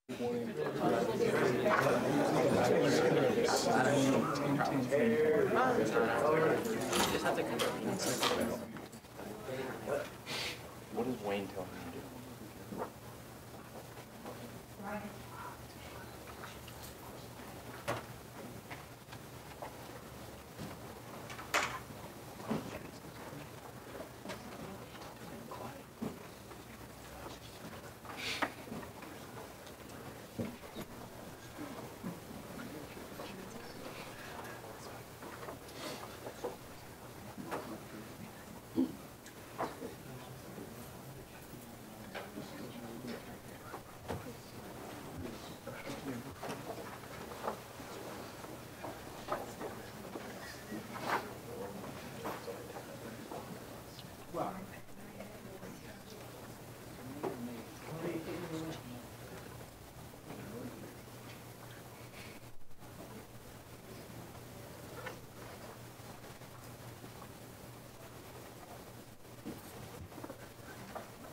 What does Wayne tell me to do?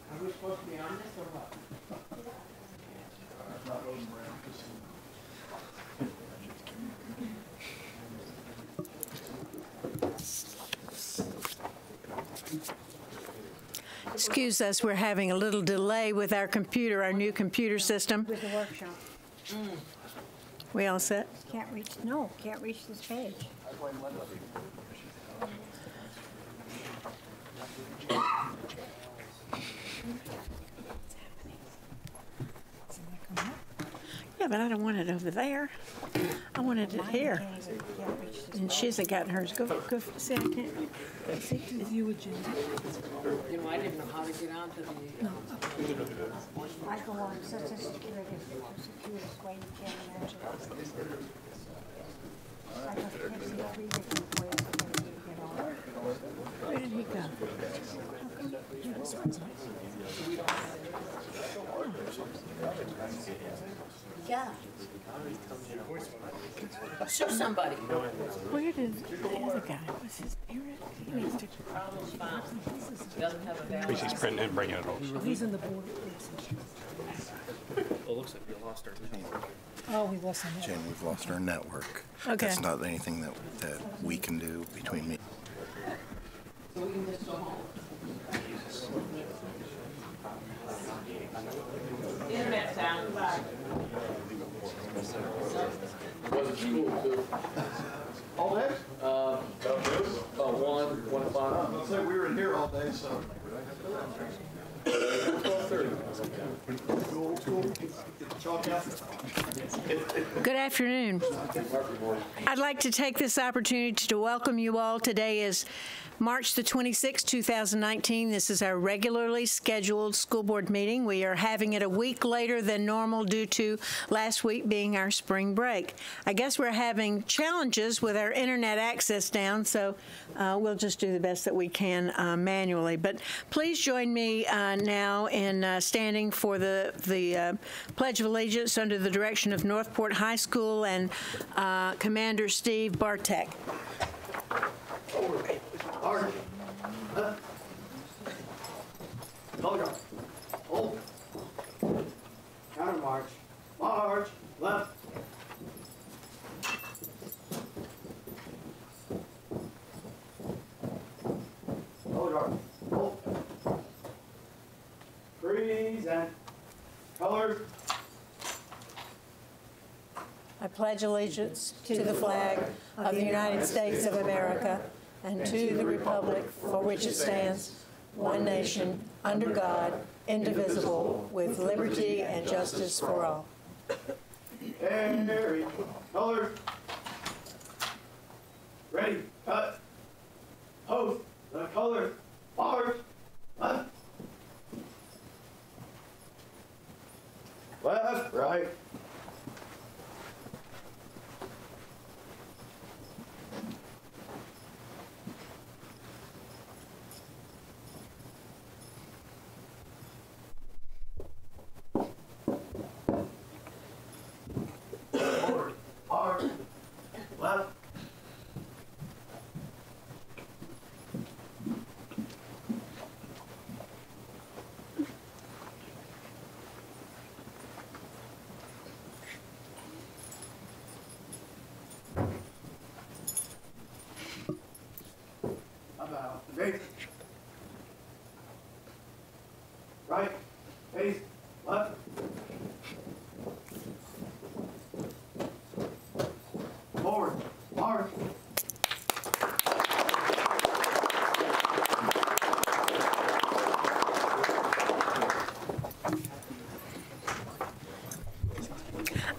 Are we supposed to be on this or what? Excuse us, we're having a little delay with our computer, our new computer system. With the workshop. We all set? Can't reach this page. Yeah, but I don't want it over there. I wanted it here. And she's gotten hers. Go, see, I can't. See, If you would, Jim. You know, I didn't know how to get onto the. I go on Social Security, way you can't imagine. I just kept seeing 3 different ways to get on. Where did he go? Yeah. Sue somebody. Where did the other guy? What's his Eric? He needs to. Problems found. Doesn't have a valid. She's printing and bringing it over. He's in the board. Well, it looks like we lost our network. Oh, we lost him. Jen, we've lost our network. Okay. That's not anything that we can do between me. So we can just go home. Internet's down. Bye. Wasn't school too. All day? One o'clock. Let's say we were in here all day, so. 12:30. Old school. Get the chalk out. Good afternoon. I'd like to take this opportunity to welcome you all. Today is March the 26th, 2019. This is our regularly scheduled school board meeting. We are having it a week later than normal due to last week being our spring break. I guess we're having challenges with our internet access down, so we'll just do the best that we can manually. But please join me now in standing for the Pledge of Allegiance under the direction of Northport High School and Commander Steve Bartek. Hard. Hold. Hold. Counter march. March. Left. Hold. Hold. Freeze and colors. I pledge allegiance to the flag of the United States of America and to the republic for which it stands, one nation, under God, indivisible, with liberty and justice for all. Harry. Colors. Ready. Cut. Post. The color. March. Left. Left. Right. Hard.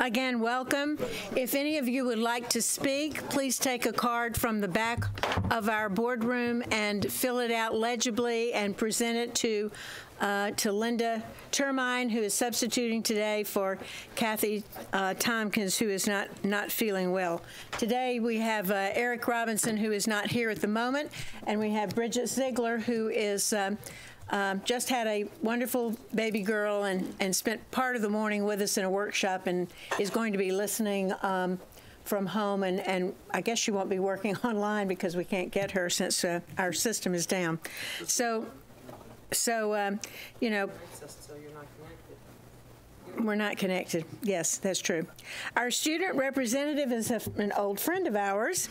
Again, welcome. If any of you would like to speak, please take a card from the back of our boardroom and fill it out legibly and present it to Linda Termine, who is substituting today for Kathy Tompkins, who is not feeling well. Today we have Eric Robinson, who is not here at the moment, and we have Bridget Ziegler, who is just had a wonderful baby girl and spent part of the morning with us in a workshop and is going to be listening from home. And I guess she won't be working online because we can't get her since our system is down. So you know, we're not connected. Yes, that's true. Our student representative is an old friend of ours,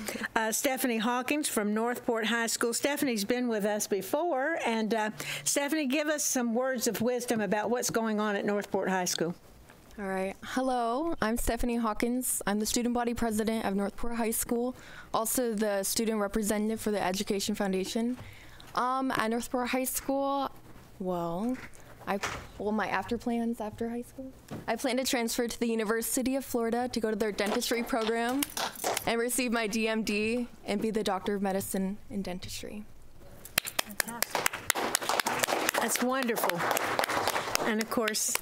Stephanie Hawkins from Northport High School. Stephanie's been with us before. And Stephanie, give us some words of wisdom about what's going on at Northport High School. All right. Hello, I'm Stephanie Hawkins. I'm the student body president of Northport High School, also the student representative for the Education Foundation. At Northport High School, well, my after plans after high school, I plan to transfer to the University of Florida to go to their dentistry program and receive my DMD and be the doctor of medicine in dentistry. Fantastic. That's wonderful. And of course,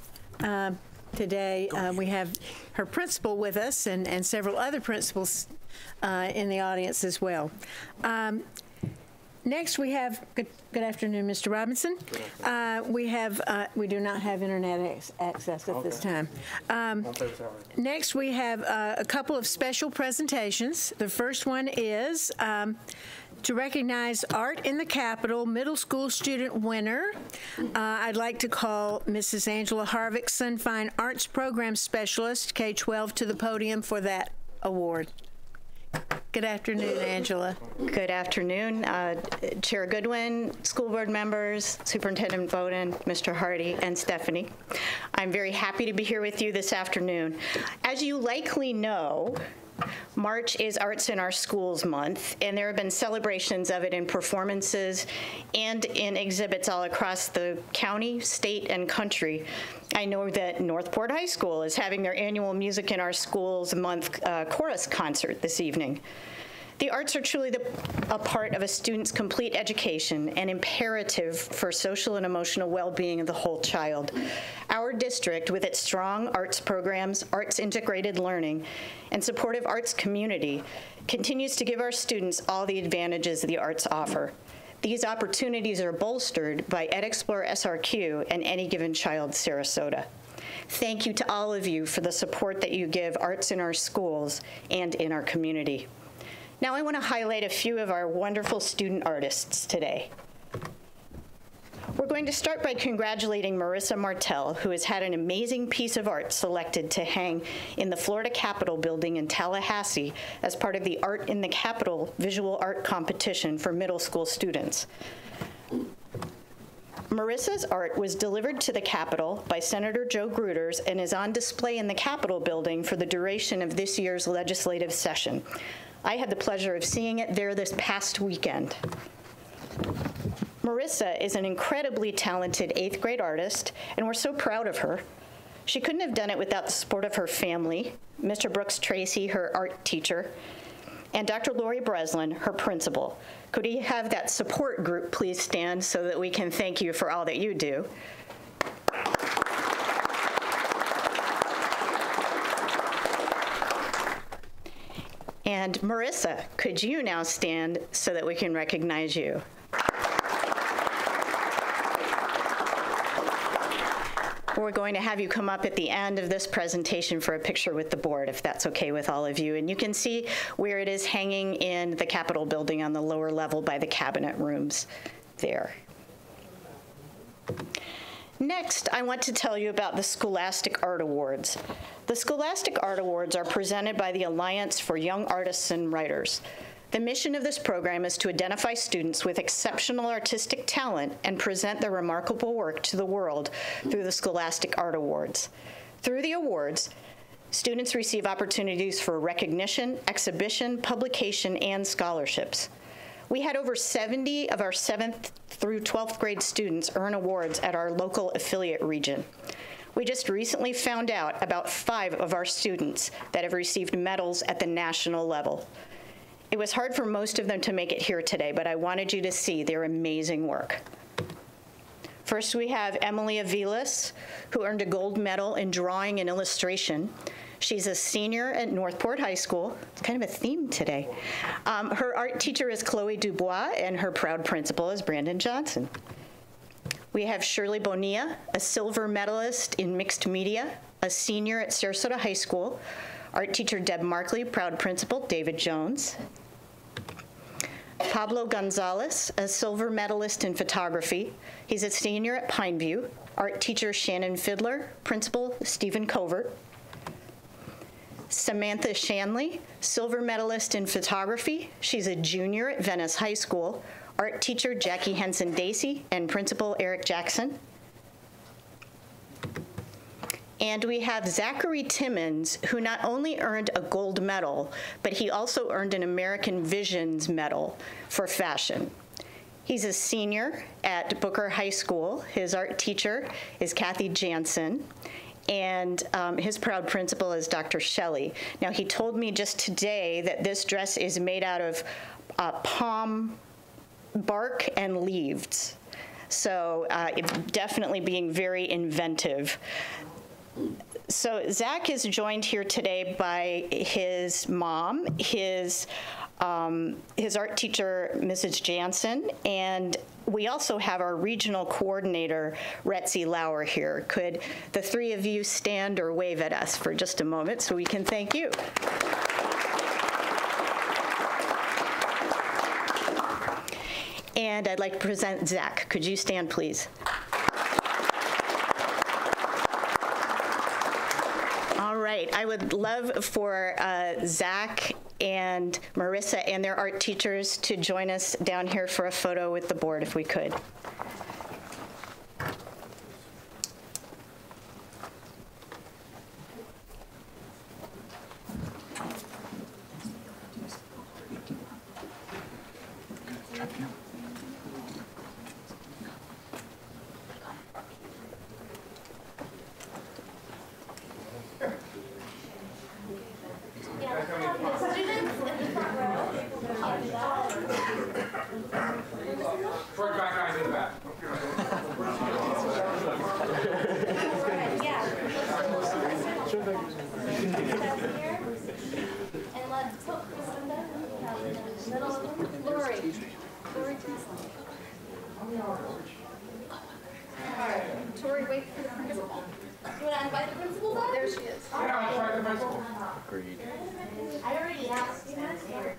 today we have her principal with us and several other principals in the audience as well. Next, we have, good afternoon, Mr. Robinson. We do not have internet access at this time. Next, we have a couple of special presentations. The first one is to recognize Art in the Capitol Middle School Student Winner. I'd like to call Mrs. Angela Harvickson, Fine Arts Program Specialist, K-12, to the podium for that award. Good afternoon, Angela. Good afternoon, Chair Goodwin, school board members, Superintendent Bowden, Mr. Hardy, and Stephanie. I'm very happy to be here with you this afternoon. As you likely know, March is Arts in Our Schools Month, and there have been celebrations of it in performances and in exhibits all across the county, state, and country. I know that Northport High School is having their annual Music in Our Schools Month chorus concert this evening. The arts are truly a part of a student's complete education and imperative for social and emotional well-being of the whole child. Our district, with its strong arts programs, arts integrated learning, and supportive arts community, continues to give our students all the advantages the arts offer. These opportunities are bolstered by EdExplore SRQ and Any Given Child Sarasota. Thank you to all of you for the support that you give arts in our schools and in our community. Now I want to highlight a few of our wonderful student artists today. We're going to start by congratulating Marissa Martell, who has had an amazing piece of art selected to hang in the Florida Capitol building in Tallahassee as part of the Art in the Capitol visual art competition for middle school students. Marissa's art was delivered to the Capitol by Senator Joe Gruters and is on display in the Capitol building for the duration of this year's legislative session. I had the pleasure of seeing it there this past weekend. Marissa is an incredibly talented 8th grade artist, and we're so proud of her. She couldn't have done it without the support of her family, Mr. Brooks Tracy, her art teacher, and Dr. Lori Breslin, her principal. Could we have that support group please stand so that we can thank you for all that you do? And Marissa, could you now stand so that we can recognize you? We're going to have you come up at the end of this presentation for a picture with the board, if that's okay with all of you. And you can see where it is hanging in the Capitol building on the lower level by the cabinet rooms there. Next, I want to tell you about the Scholastic Art Awards. The Scholastic Art Awards are presented by the Alliance for Young Artists and Writers. The mission of this program is to identify students with exceptional artistic talent and present their remarkable work to the world through the Scholastic Art Awards. Through the awards, students receive opportunities for recognition, exhibition, publication, and scholarships. We had over 70 of our 7th through 12th grade students earn awards at our local affiliate region. We just recently found out about 5 of our students that have received medals at the national level. It was hard for most of them to make it here today, but I wanted you to see their amazing work. First, we have Emily Aviles, who earned a gold medal in drawing and illustration. She's a senior at Northport High School. It's kind of a theme today. Her art teacher is Chloe Dubois, and her proud principal is Brandon Johnson. We have Shirley Bonilla, a silver medalist in mixed media, a senior at Sarasota High School. Art teacher Deb Markley, proud principal David Jones. Pablo Gonzalez, a silver medalist in photography. He's a senior at Pineview. Art teacher Shannon Fiddler, principal Stephen Covert. Samantha Shanley, silver medalist in photography. She's a junior at Venice High School. Art teacher Jackie Henson-Dacey and principal Eric Jackson. And we have Zachary Timmons, who not only earned a gold medal, but he also earned an American Visions Medal for fashion. He's a senior at Booker High School. His art teacher is Kathy Jansen, and his proud principal is Dr. Shelley. Now, he told me just today that this dress is made out of palm bark and leaves. So definitely being very inventive. So Zach is joined here today by his mom, his art teacher, Mrs. Jansen, and we also have our regional coordinator, Retzi Lauer, here. Could the 3 of you stand or wave at us for just a moment so we can thank you? And I'd like to present Zach. Could you stand, please? All right. I would love for Zach and Marissa and their art teachers to join us down here for a photo with the board, if we could. Tori, wait for the principal. You want to invite the principal back? There she is. Yeah, I'll try the principal. Agreed. I already asked. Eric,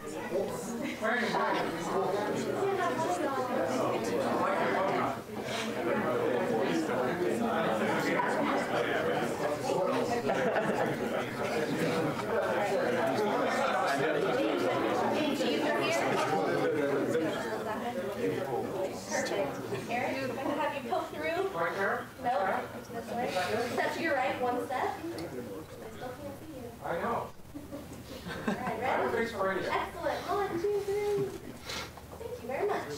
I'm going to have you poke through. Right here? No, this way. Step to your right, one step. I still can't see you. I know. All right, ready? Excellent. 1, 2, 3. Thank you very much.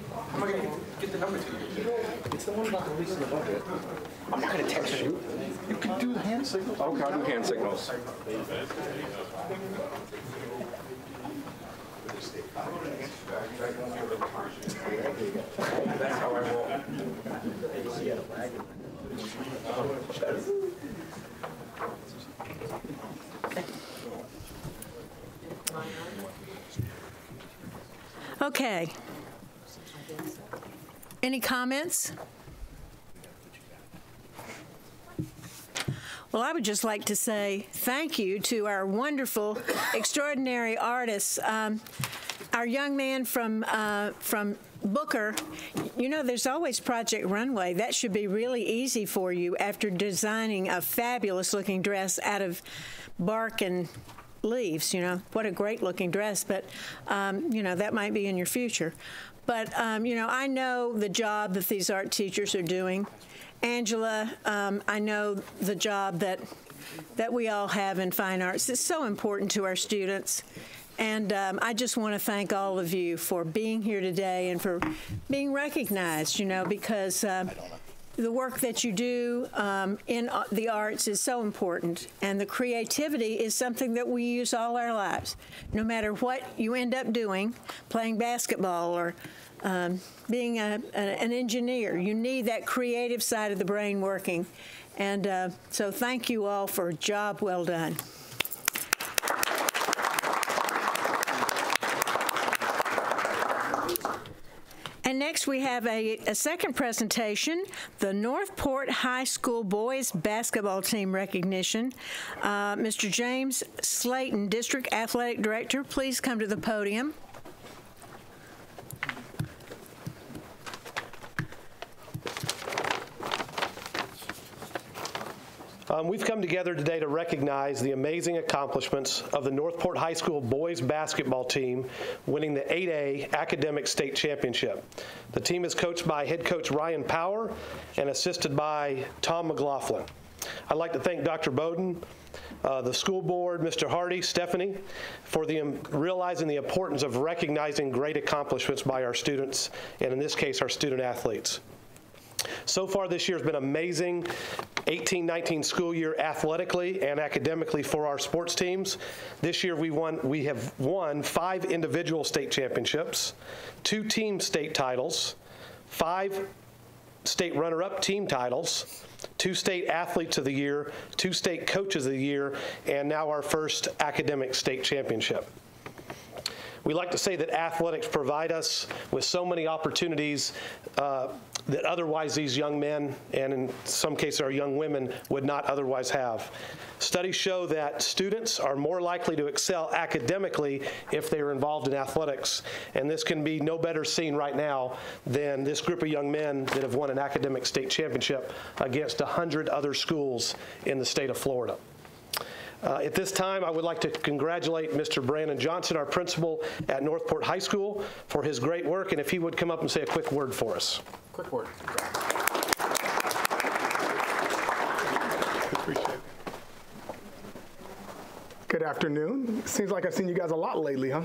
How am I going to get the number to you? It's the one about the release of the budget. I'm not going to text you. You can do the hand signals. Okay, I'll do hand signals. That's how I roll. Okay. Any comments? Well, I would just like to say thank you to our wonderful, extraordinary artists. Our young man from Booker, you know, there's always Project Runway. That should be really easy for you after designing a fabulous-looking dress out of bark and leaves. You know, what a great-looking dress, but, you know, that might be in your future. But, you know, I know the job that these art teachers are doing, Angela, I know the job that we all have in fine arts is so important to our students. And I just want to thank all of you for being here today and for being recognized, you know, because the work that you do in the arts is so important. And the creativity is something that we use all our lives. No matter what you end up doing, playing basketball or being an engineer, you need that creative side of the brain working. And so thank you all for a job well done. And next we have a second presentation, the Northport High School Boys Basketball Team recognition. Mr. James Slayton, District Athletic Director, please come to the podium. We've come together today to recognize the amazing accomplishments of the Northport High School boys basketball team winning the 8A Academic State Championship. The team is coached by head coach Ryan Power and assisted by Tom McLaughlin. I'd like to thank Dr. Bowden, the school board, Mr. Hardy, Stephanie, for realizing the importance of recognizing great accomplishments by our students, and in this case, our student athletes. So far this year has been amazing. 18-19 school year athletically and academically for our sports teams. This year we have won 5 individual state championships, 2 team state titles, 5 state runner-up team titles, 2 state athletes of the year, 2 state coaches of the year, and now our first academic state championship. We like to say that athletics provide us with so many opportunities that otherwise these young men, and in some cases our young women, would not otherwise have. Studies show that students are more likely to excel academically if they are involved in athletics, and this can be no better seen right now than this group of young men that have won an academic state championship against 100 other schools in the state of Florida. At this time, I would like to congratulate Mr. Brandon Johnson, our principal at Northport High School, for his great work, and if he would come up and say a quick word for us. Quick word. Appreciate it. Good afternoon. Seems like I've seen you guys a lot lately, huh?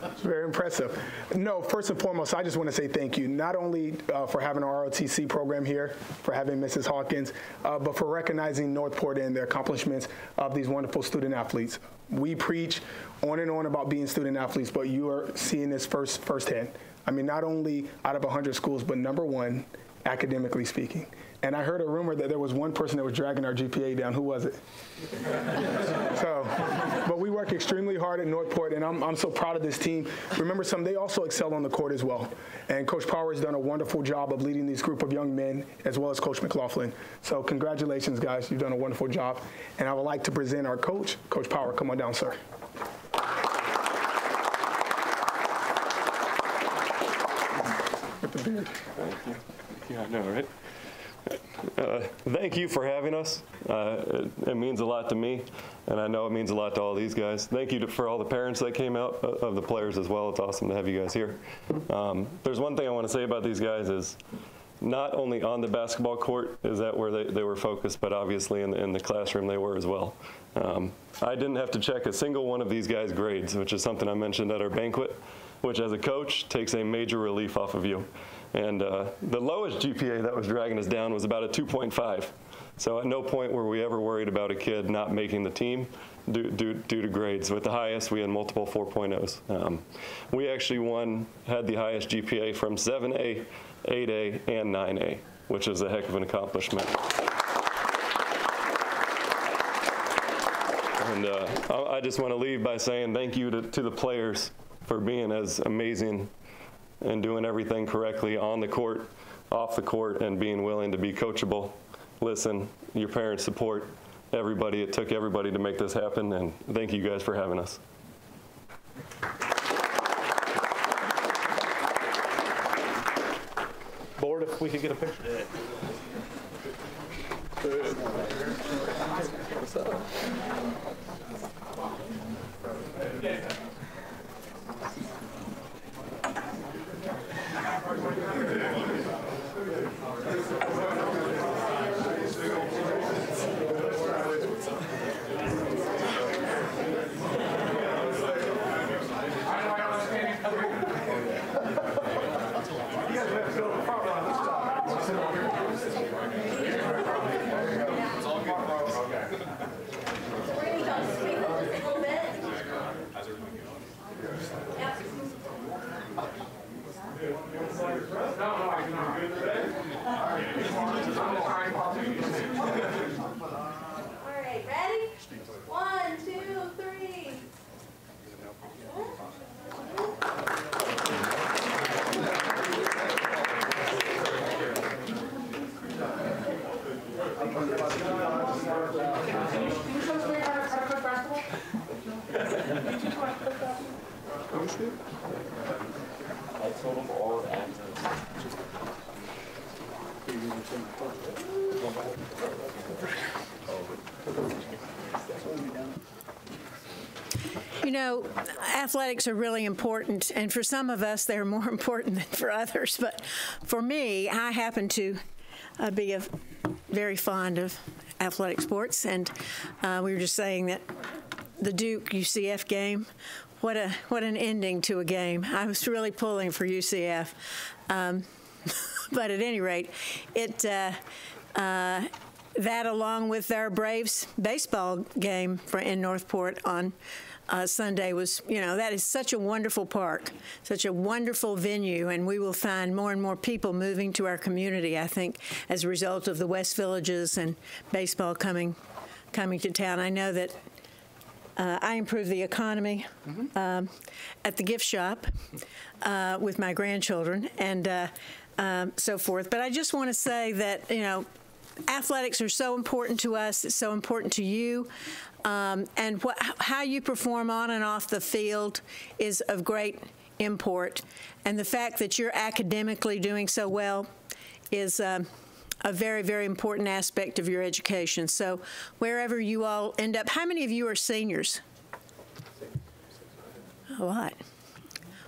It's very impressive. No, first and foremost, I just want to say thank you, not only for having our ROTC program here, for having Mrs. Hawkins, but for recognizing Northport and the accomplishments of these wonderful student athletes. We preach on and on about being student athletes, but you are seeing this firsthand. I mean, not only out of 100 schools, but #1, academically speaking. And I heard a rumor that there was one person that was dragging our GPA down. Who was it? But we work extremely hard at Northport, and I'm so proud of this team. Remember, they also excel on the court as well. And Coach Power has done a wonderful job of leading this group of young men, as well as Coach McLaughlin. So congratulations, guys. You've done a wonderful job. And I would like to present our coach, Coach Power. Come on down, sir. With the beard. Thank you. Yeah, I know, right? Thank you for having us. It means a lot to me, and I know it means a lot to all these guys. Thank you for all the parents that came out of the players as well. It's awesome to have you guys here. There's one thing I want to say about these guys is not only on the basketball court is that where they were focused, but obviously in the classroom they were as well. I didn't have to check a single one of these guys' grades, which is something I mentioned at our banquet, which as a coach takes a major relief off of you. And the lowest GPA that was dragging us down was about a 2.5. So at no point were we ever worried about a kid not making the team due to grades. With the highest, we had multiple 4.0s. We actually had the highest GPA from 7A, 8A, and 9A, which is a heck of an accomplishment. And I just want to leave by saying thank you to the players for being as amazing and doing everything correctly on the court, off the court, and being willing to be coachable. Listen, your parents' support, everybody. It took everybody to make this happen, and thank you guys for having us. Board, if we could get a picture. What's up? I told them all of that. You know, athletics are really important, and for some of us, they're more important than for others. But for me, I happen to be very fond of athletic sports, and we were just saying that the Duke UCF game, what an ending to a game. I was really pulling for UCF, but at any rate, that along with our Braves baseball game in Northport on Sunday was, that is such a wonderful park, such a wonderful venue, and we will find more and more people moving to our community, I think, as a result of the West Villages and baseball coming to town. I know that I improved the economy at the gift shop with my grandchildren and so forth. But I just want to say that, athletics are so important to us. It's so important to you. And how you perform on and off the field is of great import. And the fact that you're academically doing so well is a very, very important aspect of your education. So wherever you all end up, how many of you are seniors? A lot.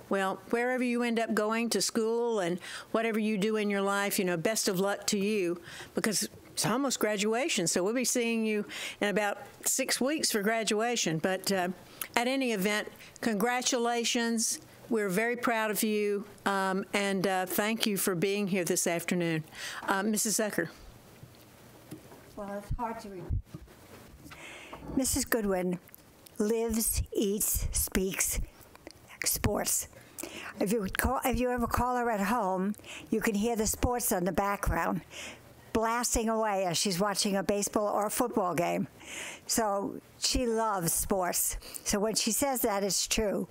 Well, wherever you end up going to school and whatever you do in your life, best of luck to you, because it's almost graduation, so we'll be seeing you in about 6 weeks for graduation. But at any event, congratulations. We're very proud of you, and thank you for being here this afternoon. Mrs. Zucker. Well, it's hard to read. Mrs. Goodwin lives, eats, speaks sports. If you ever call her at home, you can hear the sports on the background blasting away as she's watching a baseball or a football game. So she loves sports. So when she says that, it's true.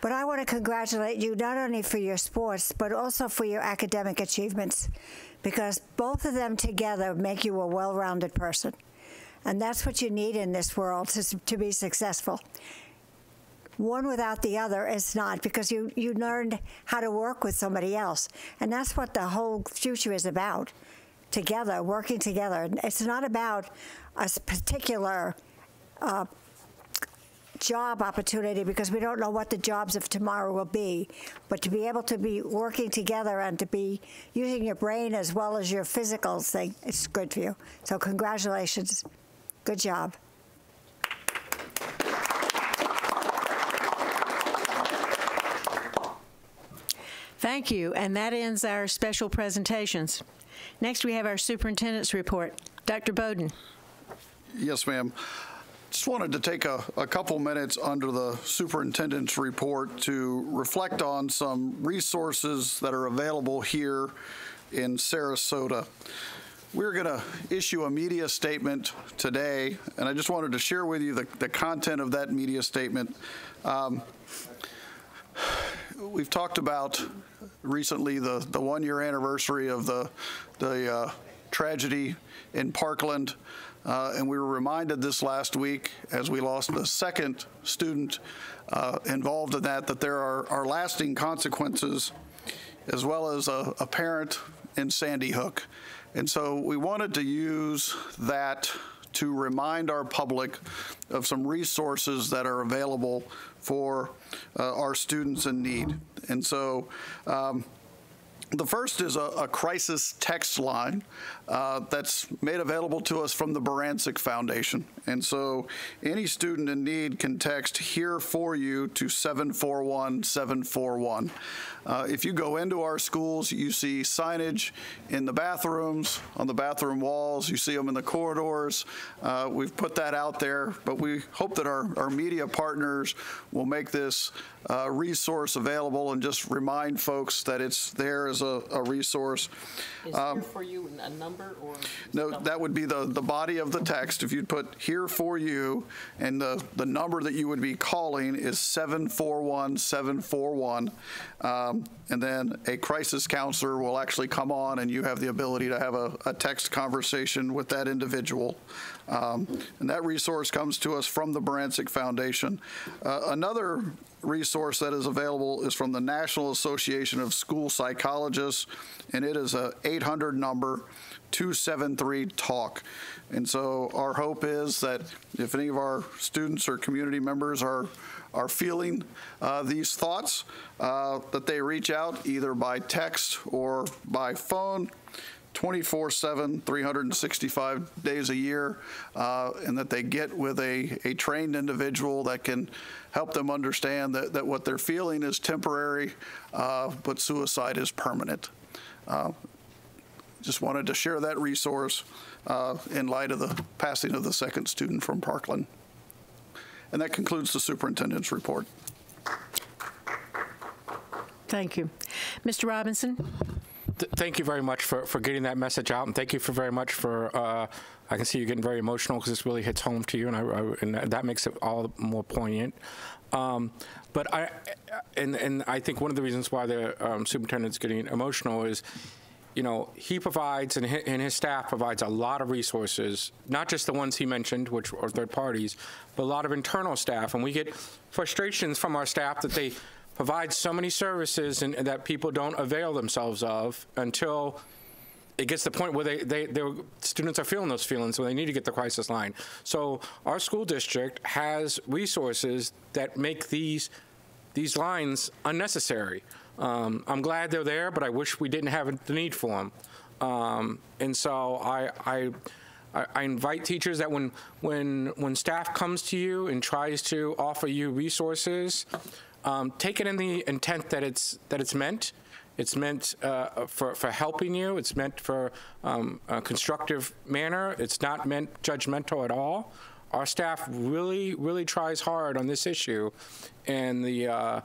But I want to congratulate you not only for your sports, but also for your academic achievements, because both of them together make you a well-rounded person. And that's what you need in this world to be successful. One without the other is not, because you learned how to work with somebody else. And that's what the whole future is about. Together, working together. It's not about a particular job opportunity, because we don't know what the jobs of tomorrow will be, but to be able to be working together and to be using your brain as well as your physical thing, it's good for you. So congratulations. Good job. Thank you, and that ends our special presentations. Next, we have our Superintendent's Report. Dr. Bowden. Yes, ma'am. Just wanted to take a couple minutes under the Superintendent's Report to reflect on some resources that are available here in Sarasota. We're going to issue a media statement today, and I just wanted to share with you the content of that media statement. We've talked about recently the 1-year anniversary of the tragedy in Parkland, and we were reminded this last week, as we lost the second student involved in that there are lasting consequences, as well as a parent in Sandy Hook. And so we wanted to use that to remind our public of some resources that are available for our students in need. And so the first is a crisis text line that's made available to us from the Barancic Foundation. And so any student in need can text "Here for You" to 741-741. If you go into our schools, you see signage in the bathrooms, on the bathroom walls, you see them in the corridors. We've put that out there, but we hope that our media partners will make this resource available and just remind folks that it's there as a resource. Is Here for You a number or? No, that would be the body of the text. If you'd put "Here here for you, and the number that you would be calling is 741-741, and then a crisis counselor will actually come on, and you have the ability to have a text conversation with that individual. And that resource comes to us from the Barancik Foundation. Another resource that is available is from the National Association of School Psychologists, and it is a 800 number, 273-TALK. And so our hope is that if any of our students or community members are feeling these thoughts, that they reach out either by text or by phone, 24/7, 365 days a year, and that they get with a trained individual that can help them understand that what they're feeling is temporary, but suicide is permanent. Just wanted to share that resource in light of the passing of the second student from Parkland. And that concludes the superintendent's report. Thank you. Mr. Robinson? Thank you very much for getting that message out, and thank you very much for, I can see you getting very emotional because this really hits home to you, and that makes it all the more poignant. But I think one of the reasons why the superintendent's getting emotional is, you know, he provides and his staff provides a lot of resources, not just the ones he mentioned, which are third parties, but a lot of internal staff. And we get frustrations from our staff that they provide so many services and that people don't avail themselves of until it gets to the point where their students are feeling those feelings, so they need to get the crisis line. So our school district has resources that make these lines unnecessary. I'm glad they're there, but I wish we didn't have the need for them. And so I invite teachers that when staff comes to you and tries to offer you resources, take it in the intent that it's meant. It's meant for helping you. It's meant for a constructive manner. It's not meant judgmental at all. Our staff really, really tries hard on this issue, and the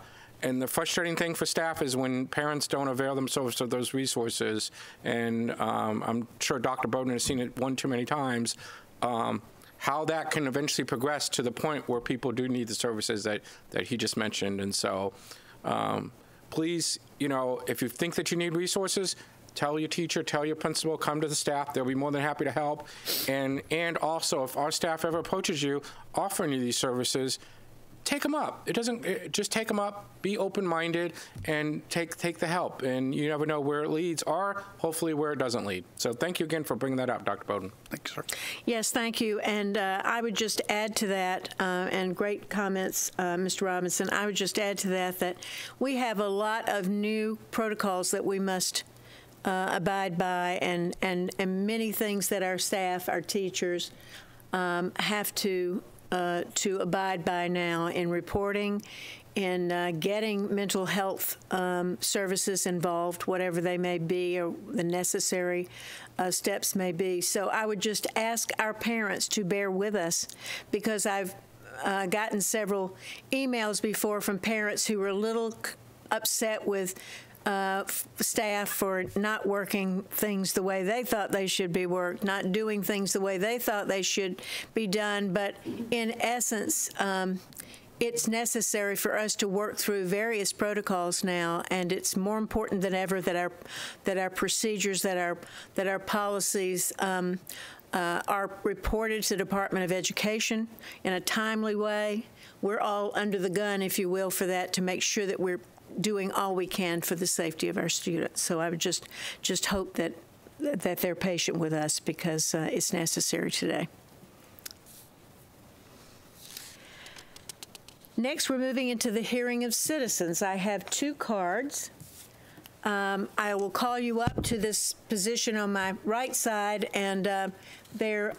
frustrating thing for staff is when parents don't avail themselves of those resources. And I'm sure Dr. Bowden has seen it one too many times. How that can eventually progress to the point where people do need the services that he just mentioned. And so please, you know, if you think that you need resources, tell your teacher, tell your principal, come to the staff. They'll be more than happy to help. And also, if our staff ever approaches you offering you these services, take them up. Just take them up, be open-minded, and take the help. And you never know where it leads or hopefully where it doesn't lead. So thank you again for bringing that up, Dr. Bowden. Thank you, sir. Yes, thank you. And I would just add to that, and great comments, Mr. Robinson, I would just add to that we have a lot of new protocols that we must abide by, and many things that our staff, our teachers, have to abide by now in reporting, in getting mental health services involved, whatever they may be or the necessary steps may be. So I would just ask our parents to bear with us, because I've gotten several emails before from parents who were a little upset with staff for not working things the way they thought they should be worked, not doing things the way they thought they should be done. But in essence, it's necessary for us to work through various protocols now, and it's more important than ever that our procedures, that our policies are reported to the Department of Education in a timely way. We're all under the gun, if you will, for that, to make sure that we're doing all we can for the safety of our students. So I would just hope that they're patient with us, because it's necessary today. Next, we're moving into the hearing of citizens. I have 2 cards. I will call you up to this position on my right side, and there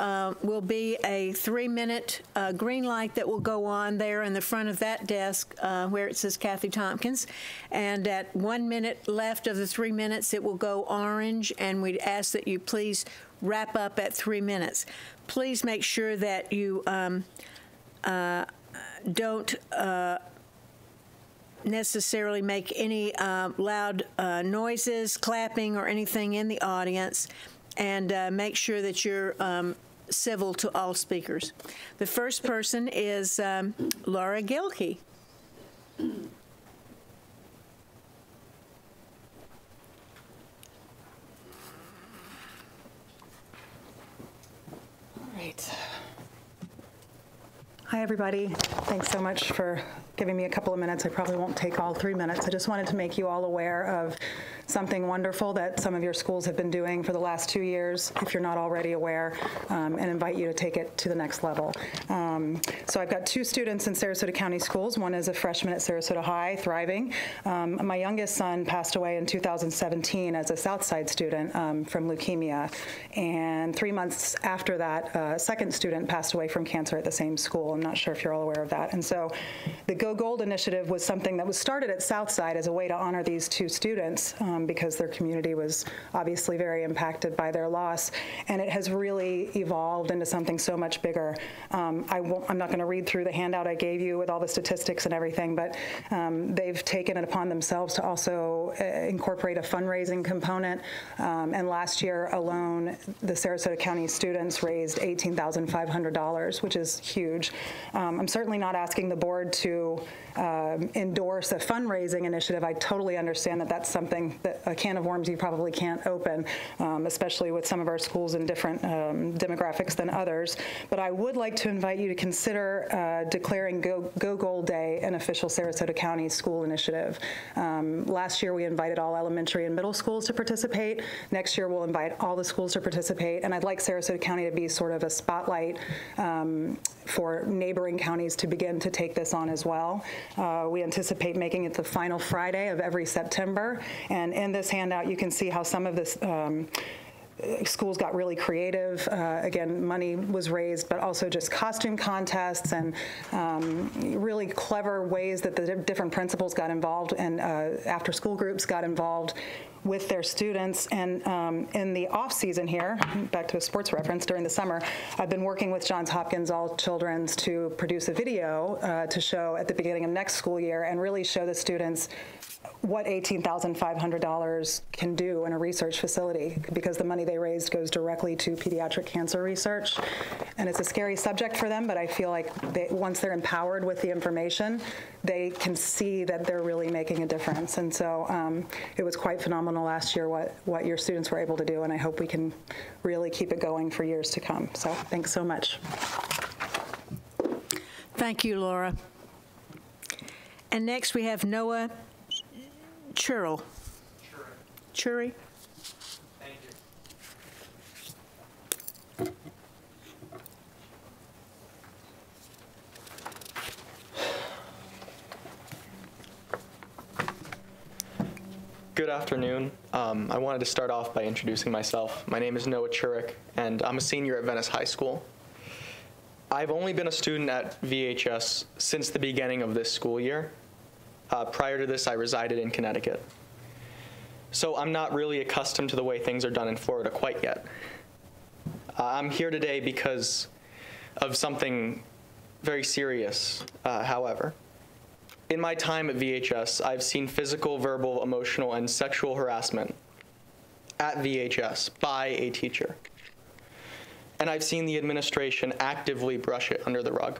will be a 3-minute green light that will go on there in the front of that desk where it says Kathy Tompkins. And at 1 minute left of the 3 minutes, it will go orange, and we'd ask that you please wrap up at 3 minutes. Please make sure that you don't necessarily make any loud noises, clapping, or anything in the audience, and make sure that you're civil to all speakers. The first person is Laura Gilkey. Great. Hi, everybody. Thanks so much for giving me a couple of minutes. I probably won't take all 3 minutes. I just wanted to make you all aware of something wonderful that some of your schools have been doing for the last 2 years, if you're not already aware, and invite you to take it to the next level. So I've got 2 students in Sarasota County Schools. One is a freshman at Sarasota High, thriving. My youngest son passed away in 2017 as a Southside student from leukemia. And 3 months after that, a second student passed away from cancer at the same school. I'm not sure if you're all aware of that. And so the Go Gold initiative was something that was started at Southside as a way to honor these 2 students because their community was obviously very impacted by their loss. And it has really evolved into something so much bigger. I'm not going to read through the handout I gave you with all the statistics and everything, but they've taken it upon themselves to also incorporate a fundraising component. And last year alone, the Sarasota County students raised $18,500, which is huge. I'm certainly not asking the board to endorse a fundraising initiative. I totally understand that that's something, that a can of worms you probably can't open, especially with some of our schools in different demographics than others. But I would like to invite you to consider declaring Go Gold Day an official Sarasota County school initiative. Last year we invited all elementary and middle schools to participate. Next year we'll invite all the schools to participate, and I'd like Sarasota County to be sort of a spotlight for neighboring counties to begin to take this on as well. We anticipate making it the final Friday of every September, and in this handout you can see how some of this schools got really creative. Again, money was raised, but also just costume contests and really clever ways that the different principals got involved and after-school groups got involved with their students. And in the off season here, back to a sports reference, during the summer, I've been working with Johns Hopkins All Children's to produce a video to show at the beginning of next school year and really show the students what $18,500 can do in a research facility, because the money they raised goes directly to pediatric cancer research. And it's a scary subject for them, but I feel like once they're empowered with the information, they can see that they're really making a difference. And so it was quite phenomenal last year what your students were able to do, and I hope we can really keep it going for years to come. So thanks so much. Thank you, Laura. And next we have Noah Chiral. Churi. Thank you. Good afternoon. I wanted to start off by introducing myself. My name is Noah Churik, and I'm a senior at Venice High School. I've only been a student at VHS since the beginning of this school year. Prior to this, I resided in Connecticut. So I'm not really accustomed to the way things are done in Florida quite yet. I'm here today because of something very serious, however. In my time at VHS, I've seen physical, verbal, emotional, and sexual harassment at VHS by a teacher. And I've seen the administration actively brush it under the rug.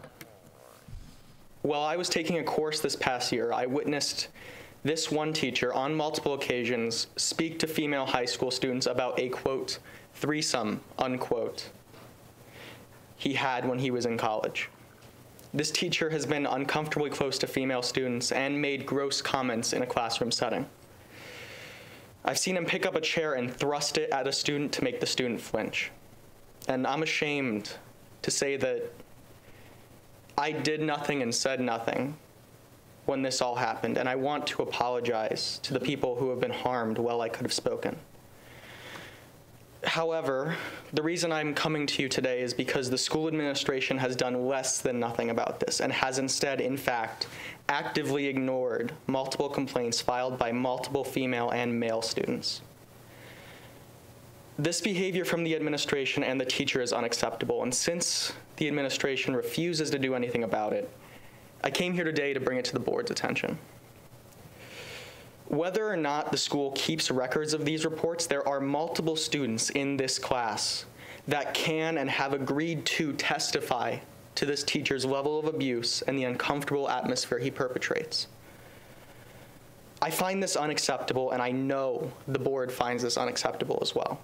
While I was taking a course this past year, I witnessed this one teacher on multiple occasions speak to female high school students about a, quote, threesome, unquote, he had when he was in college. This teacher has been uncomfortably close to female students and made gross comments in a classroom setting. I've seen him pick up a chair and thrust it at a student to make the student flinch. And I'm ashamed to say that I did nothing and said nothing when this all happened, and I want to apologize to the people who have been harmed while I could have spoken. However, the reason I'm coming to you today is because the school administration has done less than nothing about this and has instead, in fact, actively ignored multiple complaints filed by multiple female and male students. This behavior from the administration and the teacher is unacceptable, and since the administration refuses to do anything about it, I came here today to bring it to the board's attention. Whether or not the school keeps records of these reports, there are multiple students in this class that can and have agreed to testify to this teacher's level of abuse and the uncomfortable atmosphere he perpetrates. I find this unacceptable, and I know the board finds this unacceptable as well.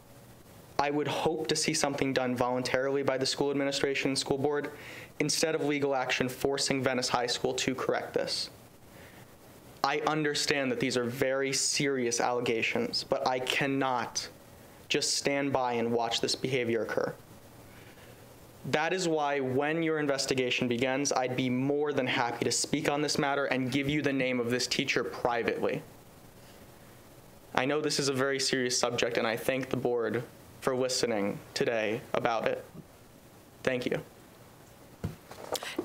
I would hope to see something done voluntarily by the school administration and school board instead of legal action forcing Venice High School to correct this. I understand that these are very serious allegations, but I cannot just stand by and watch this behavior occur. That is why when your investigation begins, I'd be more than happy to speak on this matter and give you the name of this teacher privately. I know this is a very serious subject, and I thank the board for listening today about it. Thank you.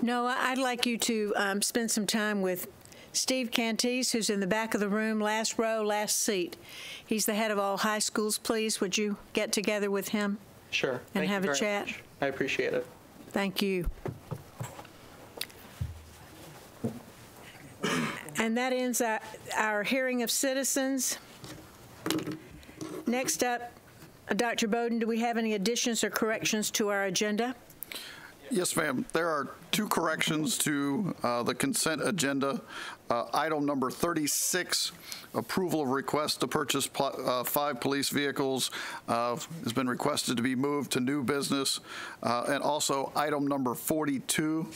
Noah, I'd like you to spend some time with Steve Cantis, who's in the back of the room, last row, last seat. He's the head of all high schools. Please, would you get together with him? Sure. And Thank have you a very chat? much. I appreciate it. Thank you. And that ends our hearing of citizens. Next up, Dr. Bowden, do we have any additions or corrections to our agenda? Yes, ma'am. There are two corrections to the consent agenda. Item number 36, approval of request to purchase 5 police vehicles has been requested to be moved to new business. And also item number 42,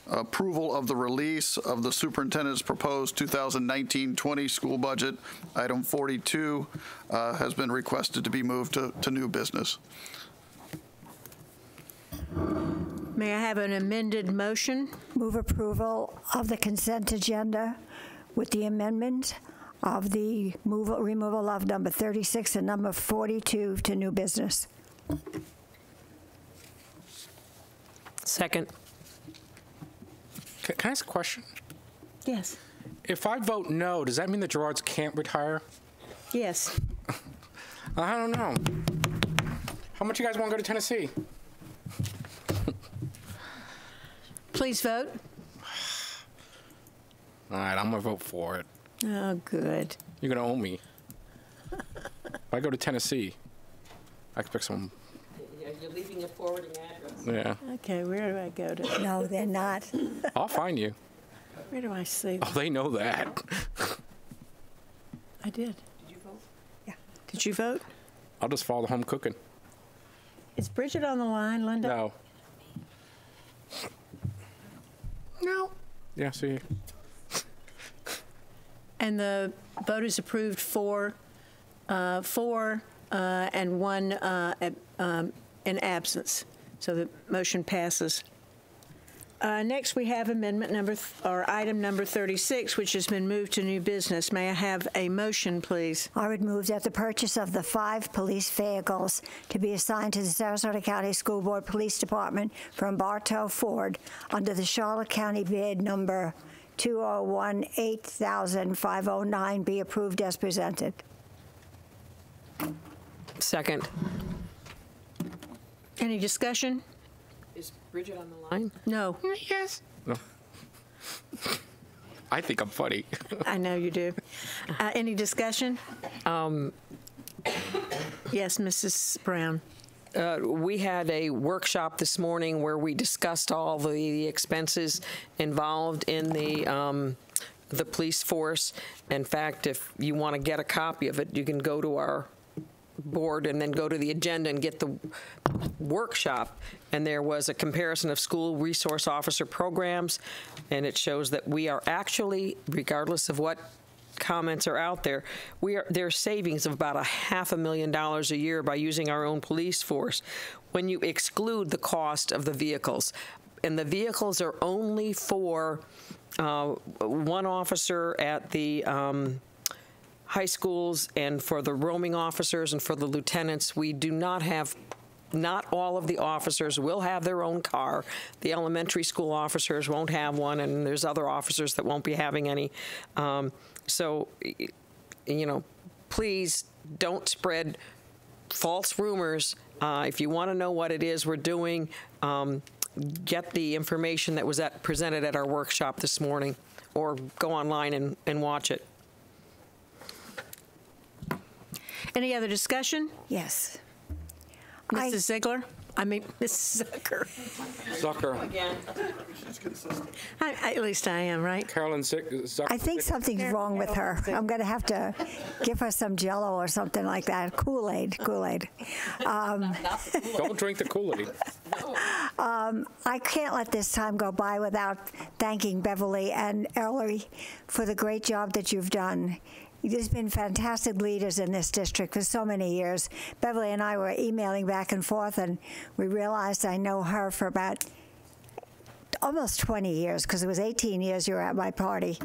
approval of the release of the superintendent's proposed 2019-20 school budget. Item 42 has been requested to be moved to new business. May I have an amended motion? Move approval of the consent agenda with the amendment of the removal of number 36 and number 42 to new business. Second. Can I ask a question? Yes. If I vote no, does that mean the Gerards can't retire? Yes. I don't know. How much you guys want to go to Tennessee? Please vote. All right, I'm going to vote for it. Oh, good. You're going to owe me. If I go to Tennessee, I expect some. Yeah, you're leaving a forwarding address. Yeah. Okay, where do I go to? No, they're not. I'll find you. Where do I see Oh, they know that. I did. Did you vote? Yeah. Did you vote? I'll just follow the home cooking. Is Bridget on the line, Linda? No. No. Yeah, see. And the vote is approved 4 and 1 in absence. So the motion passes. Next, we have item number 36, which has been moved to new business. May I have a motion, please? I would move that the purchase of the 5 police vehicles to be assigned to the Sarasota County School Board Police Department from Bartow Ford under the Charlotte County bid number 201-8509 be approved as presented. Second. Any discussion? Is Bridget on the line? No. Yes. No. I think I'm funny. I know you do. Any discussion? Yes, Mrs. Brown. We had a workshop this morning where we discussed all the expenses involved in the police force. In fact, if you want to get a copy of it, you can go to our board and then go to the agenda and get the workshop. And there was a comparison of school resource officer programs, and it shows that we are actually, regardless of what comments are out there, there's savings of about $500,000 a year by using our own police force when you exclude the cost of the vehicles. And the vehicles are only for one officer at the high schools and for the roaming officers and for the lieutenants. We do not have, not all of the officers will have their own car. The elementary school officers won't have one, and there's other officers that won't be having any. So, you know, please don't spread false rumors. If you want to know what it is we're doing, get the information that was presented at our workshop this morning, or go online and watch it. Any other discussion? Yes. Mrs. Ziegler? Mrs. Zucker. Zucker. Again. At least I am, right? Carolyn Zucker. I think something's wrong with her. I'm going to have to give her some Jell-O or something like that. Kool-Aid. Don't drink the Kool-Aid. I can't let this time go by without thanking Beverly and Ellery for the great job that you've done. There's been fantastic leaders in this district for so many years. Beverly and I were emailing back and forth, and we realized I know her for about almost 20 years, because it was 18 years you were at my party.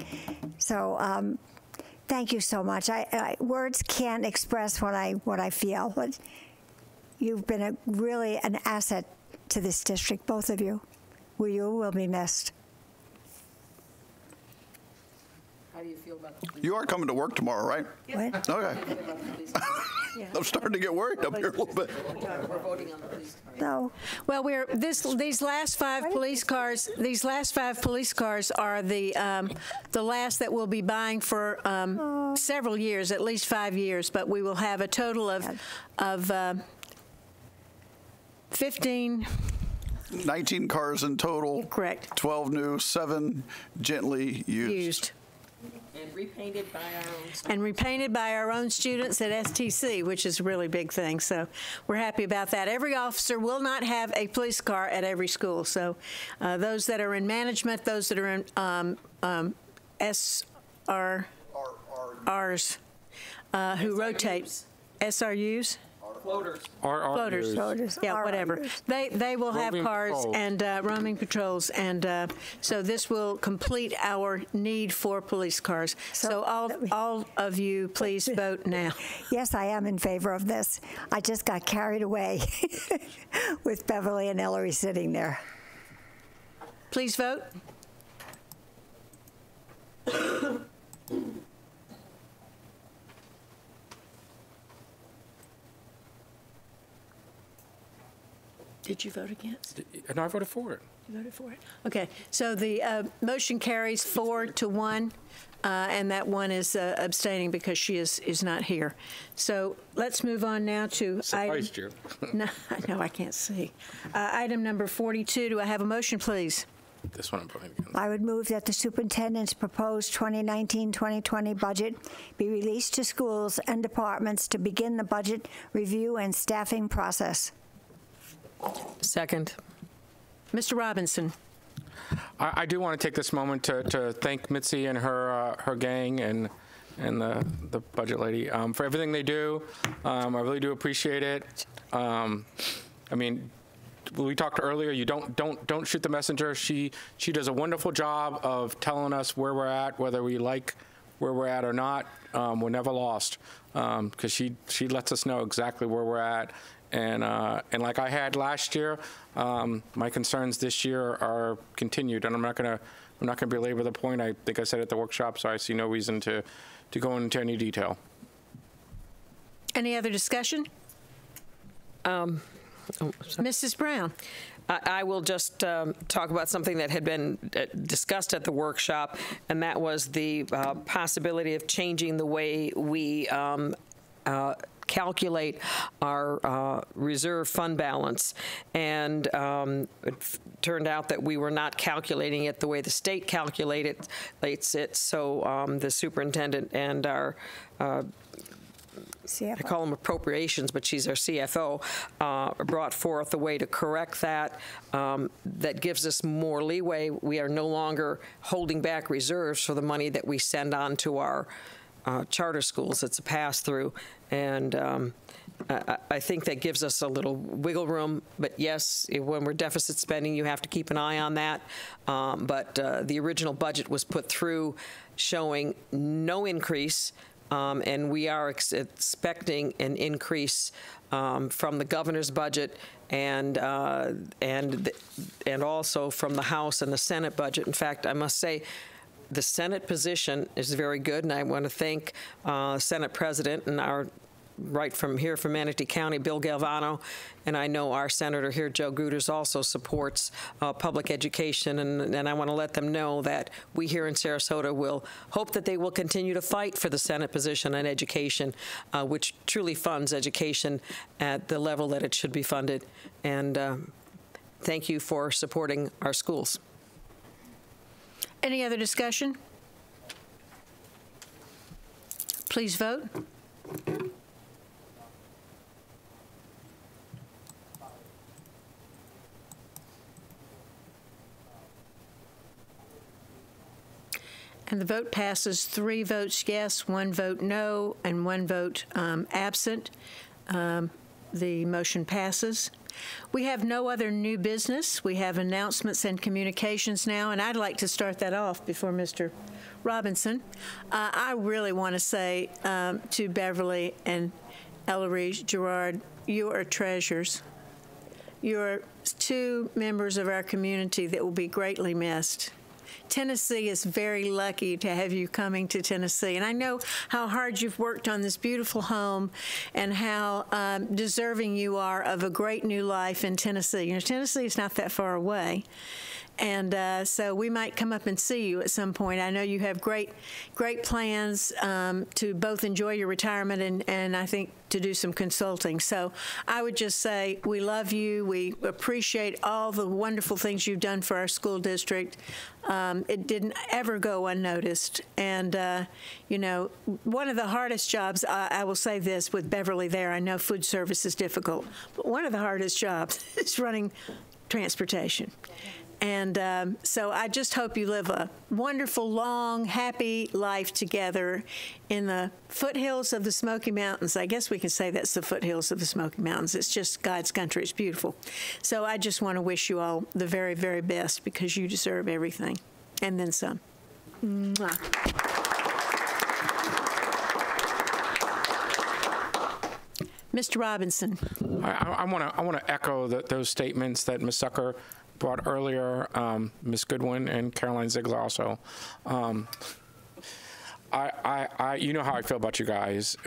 So thank you so much. Words can't express what I feel, but you've been really an asset to this district, both of you. You will be missed. How do you feel about the You are coming to work tomorrow, right? What? Okay. I'm starting to get worried up here a little bit. We're voting on the police car. No. Well, these last five police cars. These last five police cars are the last that we'll be buying for several years, at least 5 years. But we will have a total of 15. 19 cars in total. Correct. 12 new, 7 gently used. And repainted by our own students. And repainted by our own students at STC, which is a really big thing. So we're happy about that. Every officer will not have a police car at every school. So those that are in management, those that are in SRRs, who rotate, SRUs? Floaters. Floaters. Yeah, whatever. They will have cars and roaming patrols, and so this will complete our need for police cars. So all of you, please vote now. Yes, I am in favor of this. I just got carried away with Beverly and Ellery sitting there. Please vote. Did you vote against? No, I voted for it. You voted for it? Okay. So the motion carries 4-1, and that one is abstaining because she is not here. So let's move on now to Surprised you. No, I can't see. Item number 42. Do I have a motion, please? This one I'm voting against. I would move that the superintendent's proposed 2019-2020 budget be released to schools and departments to begin the budget review and staffing process. Second. Mr. Robinson. I do want to take this moment to thank Mitzi and her gang and the budget lady for everything they do. I really do appreciate it. I mean, we talked earlier. You don't shoot the messenger. She does a wonderful job of telling us where we're at, whether we like where we're at or not. We're never lost because she lets us know exactly where we're at. And like I had last year, my concerns this year are continued, and I'm not gonna belabor the point. I think I said at the workshop, so I see no reason to go into any detail. Any other discussion? Mrs. Brown. I will just talk about something that had been discussed at the workshop, and that was the possibility of changing the way we calculate our reserve fund balance. And it turned out that we were not calculating it the way the state calculates it. So the superintendent and our CFO. I call them appropriations, but she's our CFO, brought forth a way to correct that. That gives us more leeway. We are no longer holding back reserves for the money that we send on to our charter schools. It's a pass-through, and I think that gives us a little wiggle room. But yes, when we're deficit spending, you have to keep an eye on that. But the original budget was put through showing no increase. And we are expecting an increase from the governor's budget and also from the House and the Senate budget. In fact, I must say, the Senate position is very good, and I want to thank Senate President and our right from here from Manatee County, Bill Galvano, and I know our senator here, Joe Gruters, also supports public education, and I want to let them know that we here in Sarasota will hope that they will continue to fight for the Senate position on education, which truly funds education at the level that it should be funded. And thank you for supporting our schools. Any other discussion? Please vote. And the vote passes 3 votes yes, 1 vote no, and 1 vote absent. The motion passes. We have no other new business. We have announcements and communications now, and I'd like to start that off before Mr. Robinson. I really want to say to Beverly and Ellery Gerard, you are treasures. You are 2 members of our community that will be greatly missed. Tennessee is very lucky to have you coming to Tennessee. And I know how hard you've worked on this beautiful home and how deserving you are of a great new life in Tennessee. You know, Tennessee is not that far away. And so we might come up and see you at some point. I know you have great plans to both enjoy your retirement and I think to do some consulting. So I would just say we love you. We appreciate all the wonderful things you've done for our school district. It didn't ever go unnoticed. And, you know, one of the hardest jobs, I will say this with Beverly there, I know food service is difficult, but one of the hardest jobs is running transportation. And so I just hope you live a wonderful, long, happy life together in the foothills of the Smoky Mountains. I guess we can say that's the foothills of the Smoky Mountains. It's just God's country. It's beautiful. So I just want to wish you all the very, very best because you deserve everything and then some. Mwah. Mr. Robinson. I want to echo those statements that Ms. Zucker brought earlier, Ms. Goodwin and Caroline Ziegler also. You know how I feel about you guys.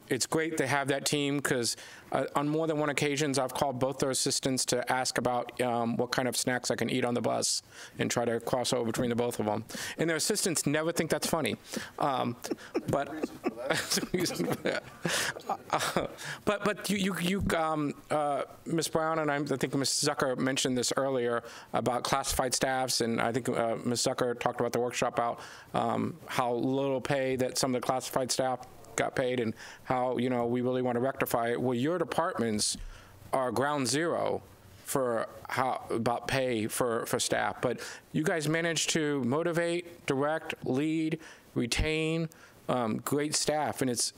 It's great to have that team because on more than one occasions, I've called both their assistants to ask about what kind of snacks I can eat on the bus and try to cross over between the both of them. And their assistants never think that's funny. But you Ms. Brown and I think Ms. Zucker mentioned this earlier about classified staffs, and I think Ms. Zucker talked about the workshop about how little pay that some of the classified staff got paid and how, you know, we really want to rectify it. Well, your departments are ground zero for about pay for staff, but you guys managed to motivate, direct, lead, retain great staff, and it's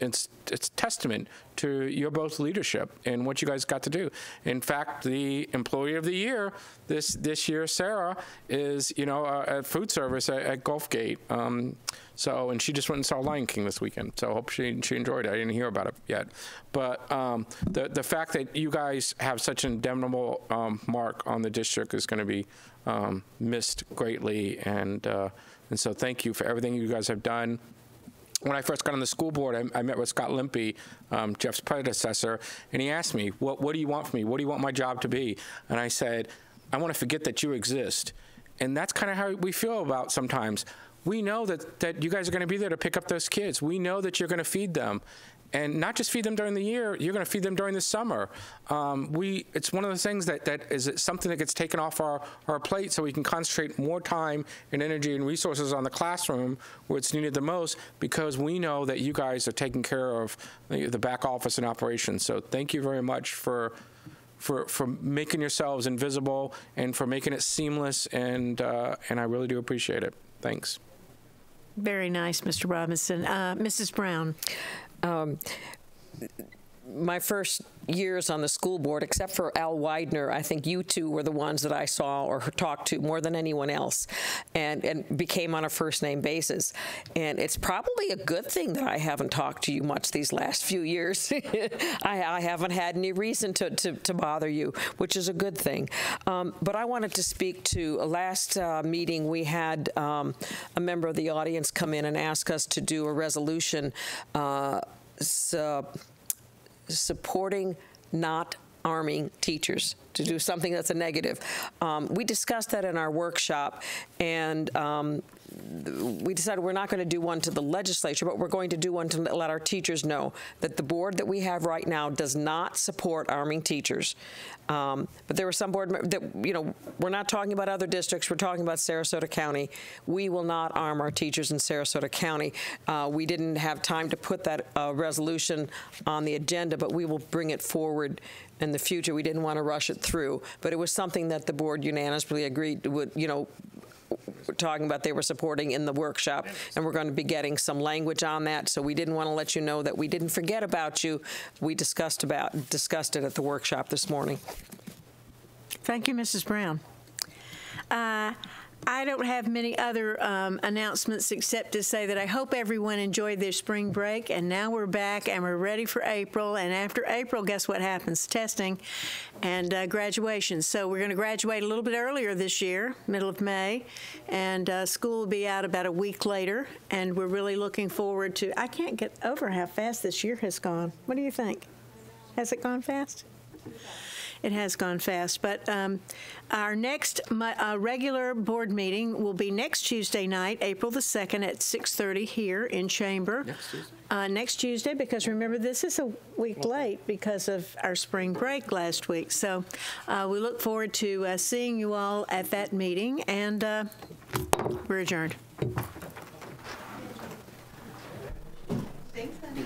testament to your both leadership and what you guys got to do. In fact, the Employee of the Year this year, Sarah, is, you know, at food service at Gulfgate. And she just went and saw Lion King this weekend. So I hope she enjoyed it. I didn't hear about it yet, but the fact that you guys have such an indelible mark on the district is going to be missed greatly, and so thank you for everything you guys have done. When I first got on the school board, I met with Scott Limpy, Jeff's predecessor, and he asked me, what do you want from me? What do you want my job to be? And I said, I want to forget that you exist. And that's kind of how we feel about sometimes. We know that you guys are going to be there to pick up those kids. We know that you're going to feed them. And not just feed them during the year, you're going to feed them during the summer. It's one of those things that is something that gets taken off our plate so we can concentrate more time and energy and resources on the classroom where it's needed the most, because we know that you guys are taking care of the back office and operations. So thank you very much for making yourselves invisible and for making it seamless, and I really do appreciate it. Thanks. Very nice, Mr. Robinson. Mrs. Brown. My first years on the school board, except for Al Widener, I think you two were the ones that I saw or talked to more than anyone else, and became on a first name basis. And it's probably a good thing that I haven't talked to you much these last few years. I haven't had any reason to bother you, which is a good thing. But I wanted to speak to a last meeting. We had a member of the audience come in and ask us to do a resolution supporting, not arming teachers to do something that's a negative. We discussed that in our workshop, and we decided we're not going to do one to the legislature, but we're going to do one to let our teachers know that the board that we have right now does not support arming teachers. But there were some board members that, you know, we're not talking about other districts, we're talking about Sarasota County. We will not arm our teachers in Sarasota County. We didn't have time to put that resolution on the agenda, but we will bring it forward in the future. We didn't want to rush it through, but it was something that the board unanimously agreed would, you know, we're talking about they were supporting in the workshop, and we're going to be getting some language on that. So we didn't want to let you know that we didn't forget about you. We discussed it at the workshop this morning. Thank you, Mrs. Brown. I don't have many other announcements except to say that I hope everyone enjoyed their spring break, and now we're back and we're ready for April. And after April, guess what happens? Testing and graduation. So we're going to graduate a little bit earlier this year, middle of May, and school will be out about a week later. And we're really looking forward to, I can't get over how fast this year has gone. What do you think? Has it gone fast? It has gone fast, but our next regular board meeting will be next Tuesday night, April the 2nd at 6:30 here in Chamber. Next Tuesday, because remember, this is a week late because of our spring break last week. So we look forward to seeing you all at that meeting, and we're adjourned. Thanks, honey.